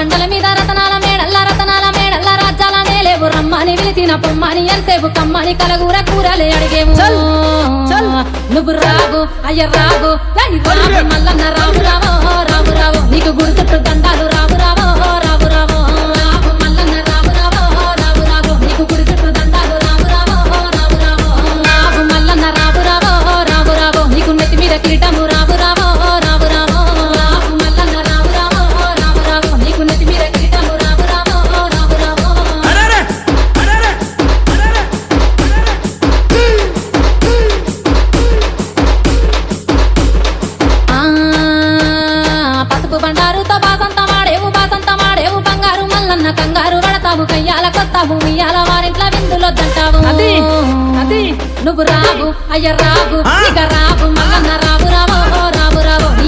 బండల మీద రతనాల మేడల్ల రాజ్యాలనే లేవు రమ్మని పిలిచిన పొమ్మని ఎంతసేపు కమ్మని కలగూర కూరలే అడిగేవు నువ్వు రావు అయ్య రావు మల్లన్న రావు రావో రావు రావు నీకు గుడి చుట్టూ దండాలు రావు రావో రావు రావో రావు మల్లన్న రావు రావో రావు రావు నీకు గుడి చుట్టూ దండాలు రావు రావో రావు రావో రావు మల్లన్న రావు రావో రావు రావో నీకు నెత్తి మీద కిరీటము రావు రావో రావు రావో రావు మల్లన్న రావు రావో రావు రావో నీకు నెత్తి మీద కిరీటము రావు రావో రావు రావో పసుపు బండారుతో బాసంత మాడేవు బంగారు మల్లన్న కంగారు పడతావు కయ్యాల కొత్తావు ఇయ్యాల వారింట్ల విందులొద్దంటావు నువ్వు రావు అయ్య రావు ఇక రావు మల్లన్న రావు రావో